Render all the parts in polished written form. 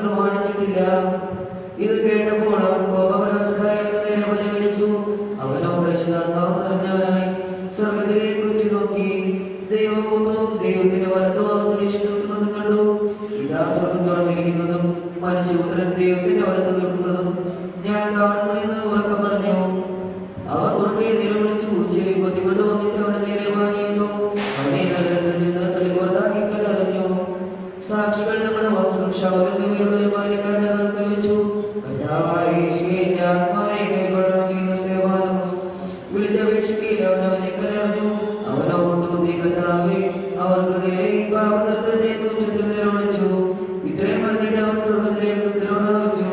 പ്രമാണിച്ചിട്ടില്ല. ഇത് കേട്ടപ്പോൾ അവൻ കോപമനസ്കരായി പരിഗണിച്ചു. അവനോ പരിശുദ്ധാത്മാവ് നിറഞ്ഞവനായി സ്വർഗ്ഗത്തിലേക്ക് ഉറ്റുനോക്കി ദൈവത്തിന്റെ വലത്തോളം നിരീക്ഷിക്കുന്നത് കണ്ടു. ഇതാ സ്വർഗ്ഗം തുറന്നിരിക്കുന്നതും മനുഷ്യപുത്രൻ ദൈവത്തിന്റെ വലത്ത് നിൽക്കുന്നതും ഞാൻ കാണുന്നു എന്ന് ഉറക്കെ പറഞ്ഞു. അവർ ഉറക്കെ നിലവിളിച്ചു. ചെവി പൊത്തികൾ തോന്നിച്ച് അവന്റെ നേരെ വാങ്ങിയിരുന്നു. അവനെ നഗരത്തിൽ നിന്ന് തള്ളിപ്പുറത്താക്കി കണ്ടറിഞ്ഞു. സാക്ഷികൾ നമ്മുടെ വസ്ത്രം ശവമെന്നുവരുടെ ബാല്യക്കാരനെ കൽപ്പിൽ വെച്ചു. വിളിച്ചപേക്ഷിക്കുകയിൽ അവനവനെ കലർന്നു. അവനോ കൊണ്ടുകുത്തി കർത്താവേ അവർക്ക് നേരെ ഈ പാപത്തെ കുറിച്ച് നിലവിളിച്ചു. ഇത്രയും പറഞ്ഞിട്ട് അവൻ സ്വർഗ്ഗത്തിലേക്ക് തിരോണമിച്ചു.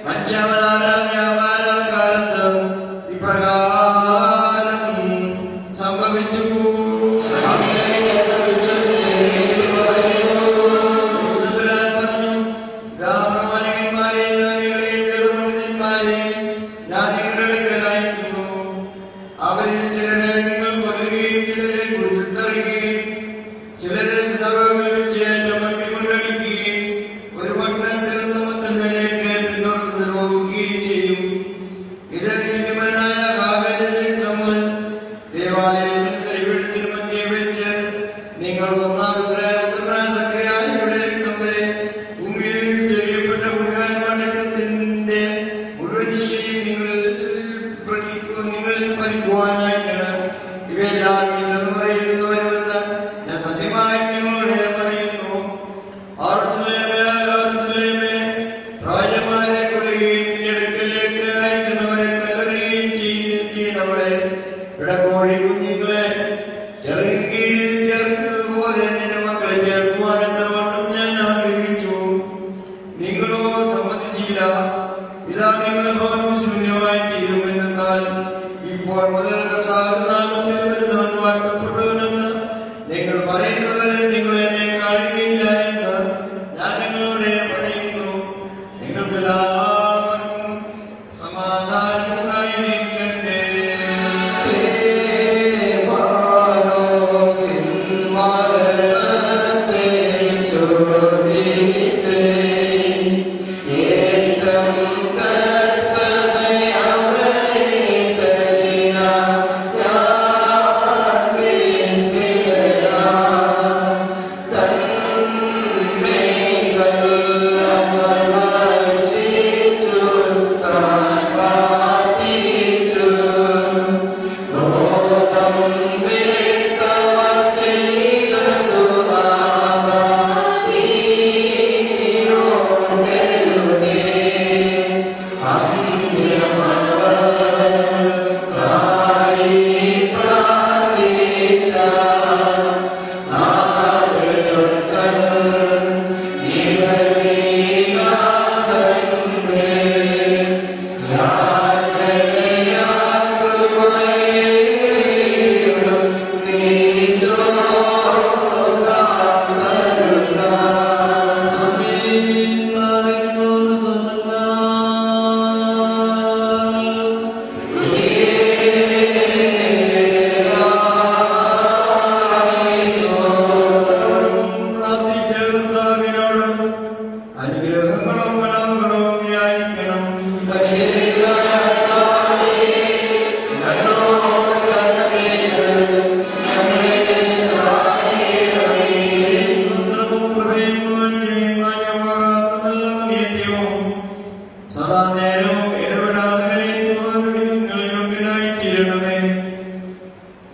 പഞ്ചാമതാരം വ്യാപാര കാലത്ത് ഇപ്രകാരം അവരിൽ ചിലരെ നിങ്ങൾ കൊല്ലുകയും ചിലരെ കുരിശിൽ തറയ്ക്കുകയും ചിലരെ സിനഗോഗുകളിൽ വെച്ച് ചമ്മട്ടിക്കൊണ്ടടിക്കുകയും ഒരു പട്ടണത്തിൽ നിന്ന് മറ്റൊന്നിലേക്ക് പിന്തുടർന്ന് ദ്രോഹിക്കുകയും ചെയ്യും. ഇത് നീതിമാനായ ഹാഗരിന്റെ മുതൽ ദേവാലയത്തിൽ കൈവെടുത്തിന് മധ്യേ വെച്ച് നിങ്ങൾ സക്രിയായുടെ രക്തം വരെ ഭൂമിയിൽ ചെയ്യപ്പെട്ട മുഴുവൻമടക്കത്തിന്റെ മുഴുവൻ നിശ്ചയം നിങ്ങളിൽ പതിക്കുവാനായിട്ടാണ് ഇവയെല്ലാം ഈ തലമുറയിൽ നിന്ന് വരുമെന്ന് ഞാൻ സത്യമായി നിങ്ങളോട് പറയുന്നു. രാജമാരെ കൊല്ലുകയും അടുക്കലേക്ക് അയക്കുന്നവരെ കല്ലെറിയുകയും ചെയ്യുന്നവളെ പിടക്കോഴി കുഞ്ഞുങ്ങളെ ചെറുകീഴിൽ ചേർക്കുന്നത് പോലെ നിന്റെ മക്കളെ ചേർക്കുവാൻ എത്രവണ്ണം ഞാൻ ആഗ്രഹിച്ചു. നിങ്ങളോ സമ്മതിച്ചില്ല. ഇതാ നിങ്ങളുടെ ഭവനം ശൂന്യമായി തീരുമെന്നാൽ ഇപ്പോൾ മുതൽ കർത്താവിന്റെ നാമത്തിൽ വരുന്നവൻ വാഴ്ത്തപ്പെട്ടവനെന്ന് നിങ്ങൾ പറയുന്നവരെ നിങ്ങൾ എന്നെ കാണുകയില്ല എന്ന് ഞാൻ നിങ്ങളോട് പറയുന്നു. നിങ്ങൾക്കെല്ലാവർക്കും സമാധാനം ഉണ്ടായിരിക്കട്ടെ.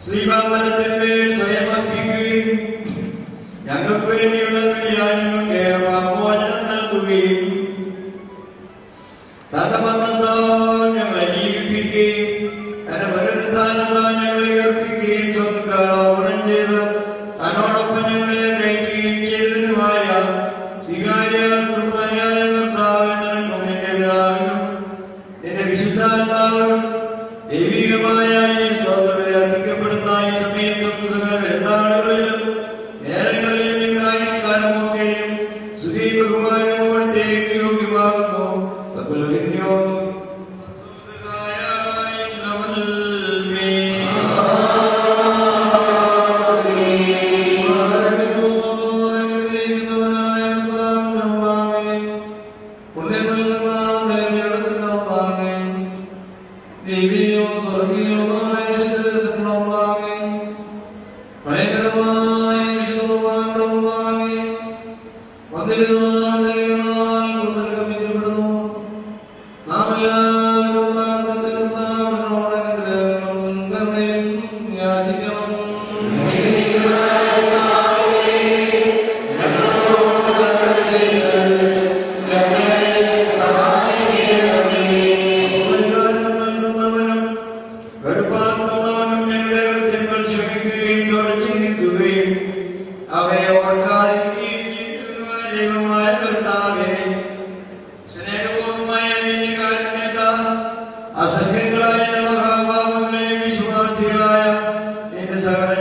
ശ്രീമാമനത്തിന്മേൽ സ്വയം അർപ്പിക്കുകയും ഞങ്ങൾക്ക് വേണ്ടിയുള്ള ബലിയാനങ്ങൾക്ക് വാഗ്വചനം നൽകുകയും തന്റെ മരണത്താൽ ഞങ്ങളെ ജീവിപ്പിക്കുകയും തന്റെ പുനരുദ്ധാനത്താൽ ഞങ്ങളെ ഉയർപ്പിക്കുകയും സ്വന്തം ചെയ്ത് തന്നോടൊപ്പം ഞങ്ങളെ നയിക്കുകയും ചെയ്തതിനുമായ സ്വീകാര്യ കുർബാനയായ കർത്താവേ, നിനക്കും നിന്റെ പിതാവിനും നിന്റെ വിശുദ്ധാത്മാവിനും ദൈവികമായ ഈ സ്തോത്രങ്ങളെ അർപ്പിക്കപ്പെടുന്ന ഈ സമയത്തും പെരുന്നാളുകളിലും നേരങ്ങളിലും കാലമൊക്കെയും സ്തുതി ബഹുമാനമോടത്തേക്ക് യോഗ്യമാകുന്നു. അസംഖ്യങ്ങളായ മഹാഭാവങ്ങളെ വിശ്വാസികളായ നിന്റെ സകല